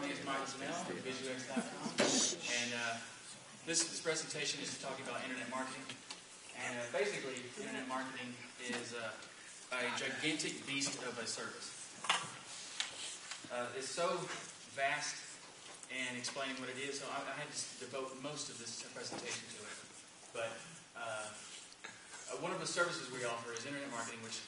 name is Tunnell from VisuX.com, and this presentation is talking about internet marketing. And basically, internet marketing is a gigantic beast of a service. It's so vast in explaining what it is, so I had to devote most of this presentation to it. But one of the services we offer is internet marketing, which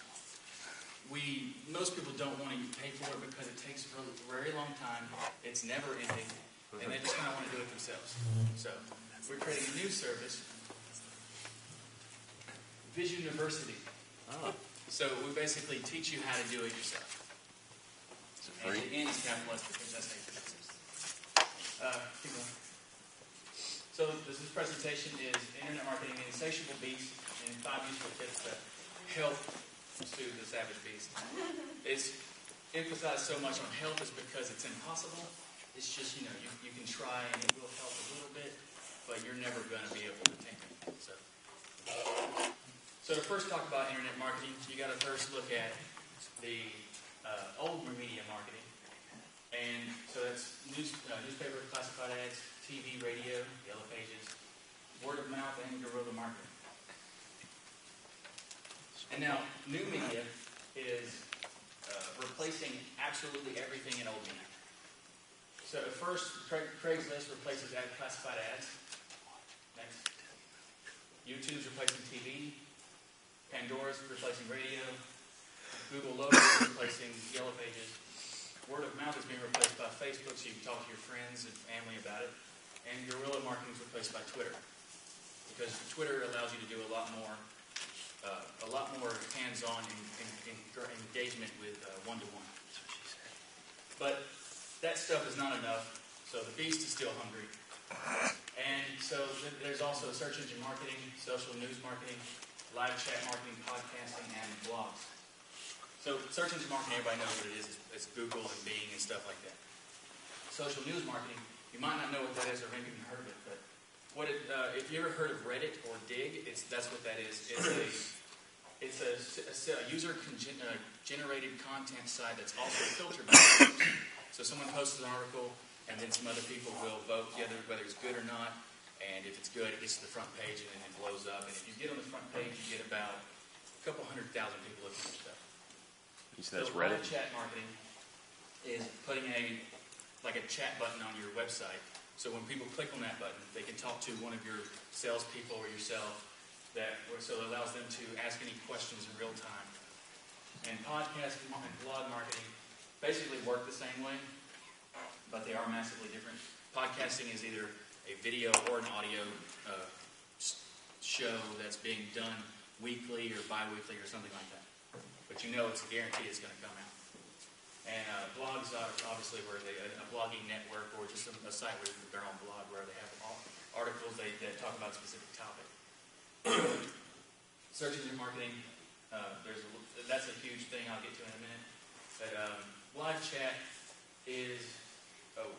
most people don't want to pay for it because it takes a very long time. It's never ending, and they just kind of want to do it themselves. So we're creating a new service, Vision University. Oh. So we basically teach you how to do it yourself. Is it free? And the N is capitalized because that's how you pronounce it. Keep going. So this presentation is Internet Marketing, the Insatiable Beast, and 5 useful tips that help soothe the savage beast. It's emphasized so much on help is because it's impossible. It's just, you can try and it will help a little bit, but you're never going to be able to tame it. So to first talk about internet marketing, you got to first look at the old media marketing. And so that's newspaper, classified ads, TV, radio, yellow pages, word of mouth, and guerrilla marketing. And now, new media is replacing absolutely everything in old media. So at first, Craigslist replaces classified ads. Next. YouTube's replacing TV. Pandora's replacing radio. Google Logo is replacing yellow pages. Word of mouth is being replaced by Facebook, so you can talk to your friends and family about it. And guerrilla marketing is replaced by Twitter, because Twitter allows you to do a lot more hands-on engagement with one-to-one. But that stuff is not enough, so the beast is still hungry. And so there's also search engine marketing, social news marketing, live chat marketing, podcasting, and blogs. So search engine marketing, everybody knows what it is. It's Google and Bing and stuff like that. Social news marketing, you might not know what that is, or maybe you've heard of it, but if you ever heard of Reddit or Dig, that's what that is. It's a user-generated content site that's also filtered by users. So someone posts an article, and then some other people will vote together whether it's good or not. And if it's good, it gets to the front page, and then it blows up. And if you get on the front page, you get about a couple 100,000 people looking at stuff. You said that's So Reddit? live chat marketing is putting a chat button on your website. So when people click on that button, they can talk to one of your salespeople or yourself. So it allows them to ask any questions in real time. And podcast and blog marketing basically work the same way, but they are massively different. Podcasting is either a video or an audio show that's being done weekly or bi-weekly or something like that. But it's a guarantee it's going to come out. And blogs are obviously where a blogging network or just a site with their own blog where they have articles that talk about a specific topic. Search engine marketing, that's a huge thing I'll get to in a minute. But live chat is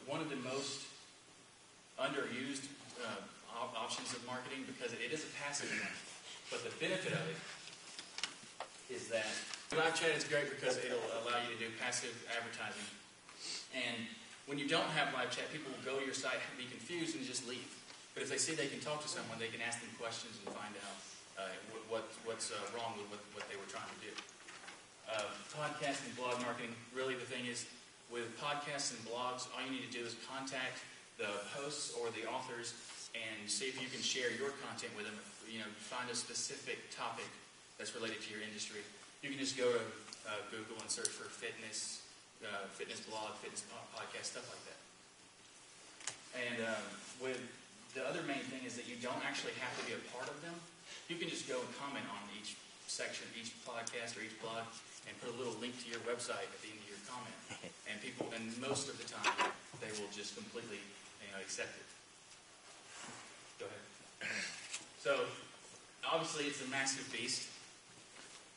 one of the most underused options of marketing because it is a passive thing. But the benefit of it is that live chat is great because it'll allow you to do passive advertising. And when you don't have live chat, people will go to your site and be confused and just leave. But if they see they can talk to someone, they can ask them questions and find out what's wrong with what they were trying to do. Podcast and blog marketing, really the thing is, with podcasts and blogs, all you need to do is contact the hosts or the authors and see if you can share your content with them. Find a specific topic that's related to your industry. You can just go to Google and search for fitness blog, fitness podcast, stuff like that. And with the other main thing is that you don't actually have to be a part of them. You can just go and comment on each section, each podcast or each blog, and put a little link to your website at the end of your comment. And most of the time, they will just completely, accept it. Go ahead. So, obviously, it's a massive beast,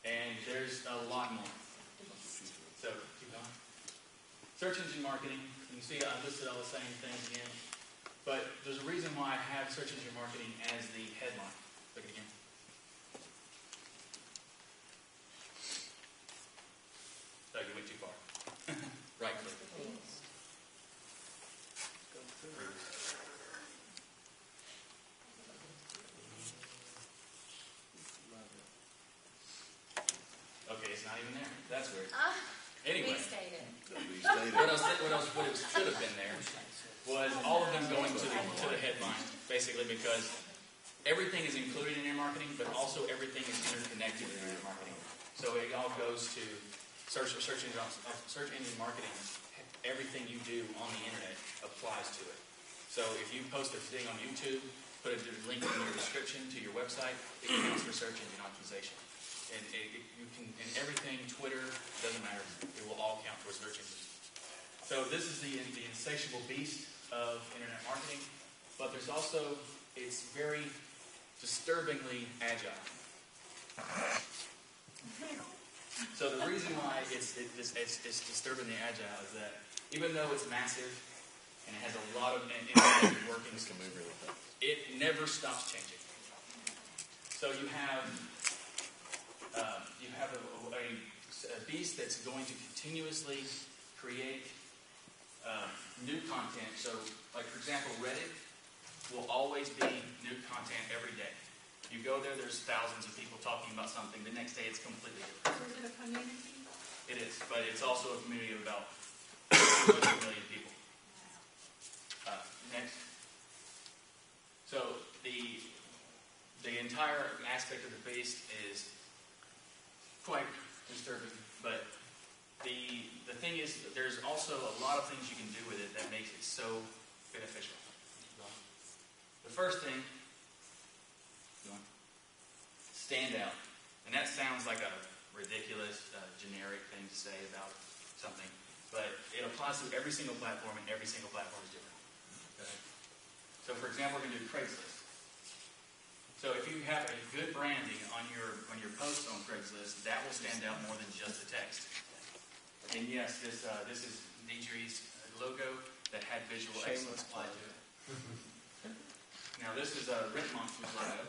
and there's a lot more. So, keep going. Search engine marketing. You can see I listed all the same things again. But there's a reason why I have search engine marketing as the headline. Look at it again. Oh, you went too far. Right click. That's weird. Anyway, Restated. what it should have been there was all of them going to the headline, basically, because everything is included in your marketing, but also everything is interconnected in your marketing. So it all goes to search engine marketing. Everything you do on the internet applies to it. So if you post a thing on YouTube, put a link in your description to your website, it counts for search engine optimization. And you can, and everything, Twitter, doesn't matter. It will all count for search engines. So this is the insatiable beast of internet marketing. But there's also, it's very disturbingly agile. So the reason why it's disturbingly agile is that even though it's massive and it has a lot of workings, it never stops changing. So you have a beast that's going to continuously create new content. So, like for example, Reddit will always be new content every day. You go there, there's thousands of people talking about something. The next day, it's completely different. So is it a community? It is, but it's also a community of about 200 million people. Next. So the entire aspect of the beast is quite disturbing, but the thing is that there's also a lot of things you can do with it that makes it so beneficial. The first thing, stand out. And that sounds like a ridiculous, generic thing to say about something, but it applies to every single platform, and every single platform is different. Okay? So for example, we're going to do Craigslist. So if you have a good branding on your posts on Craigslist, that will stand out more than just the text. And yes, this is Deirdre's logo that had visual excellence applied to it. Now this is a Rent Monster's logo,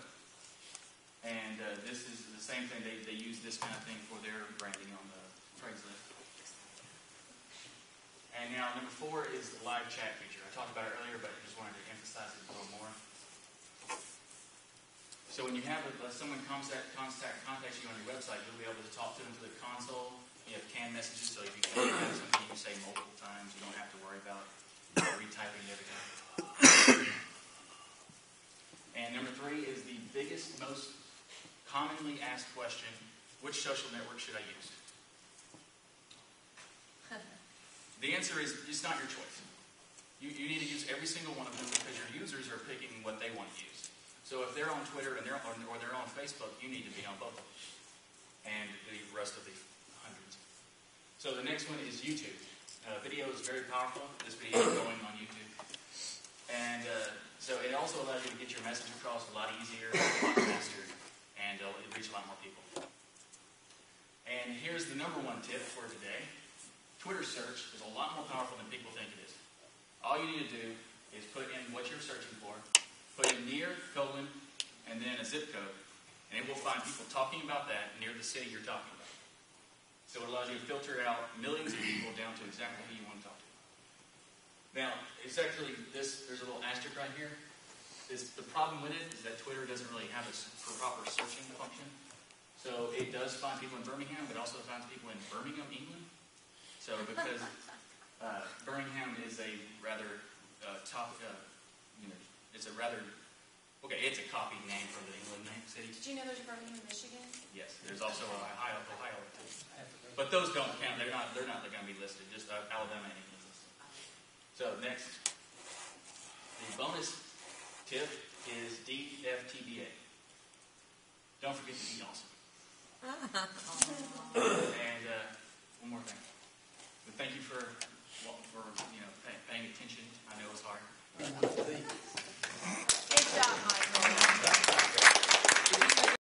and this is the same thing. They use this kind of thing for their branding on the Craigslist. And now number 4 is the live chat feature. I talked about it earlier, but I just wanted to emphasize it a little more. So when you have someone contacts you on your website, you'll be able to talk to them through the console. You have canned messages, so if you have something you can say multiple times, you don't have to worry about retyping everything. And number 3 is the biggest, most commonly asked question: which social network should I use? The answer is it's not your choice. You need to use every single one of them because your users are picking what they want to use. So if they're on Twitter and they're on Facebook, you need to be on both of them, and the rest of the hundreds. So the next one is YouTube. Video is very powerful. This video is going on YouTube, and so it also allows you to get your message across a lot easier, a lot faster, and it'll reach a lot more people. And here's the number 1 tip for today: Twitter search is a lot more powerful than people think it is. All you need to do is put in what you're searching for. Put in near, colon, and then a zip code, and it will find people talking about that near the city you're talking about. So it allows you to filter out millions of people down to exactly who you want to talk to. Now, it's actually this, there's a little asterisk right here. The problem with it is that Twitter doesn't really have a proper searching function. So it does find people in Birmingham, but also finds people in Birmingham, England. So because Birmingham is a rather it's a rather, it's a copied name from the England city. Did you know there's Birmingham, Michigan? Yes, there's also Ohio too. But those don't count. They're not going to be listed. Just Alabama and England is listed. So next, the bonus tip is DFTBA. Don't forget to be awesome. And one more thing. Thank you for paying attention. I know it's hard.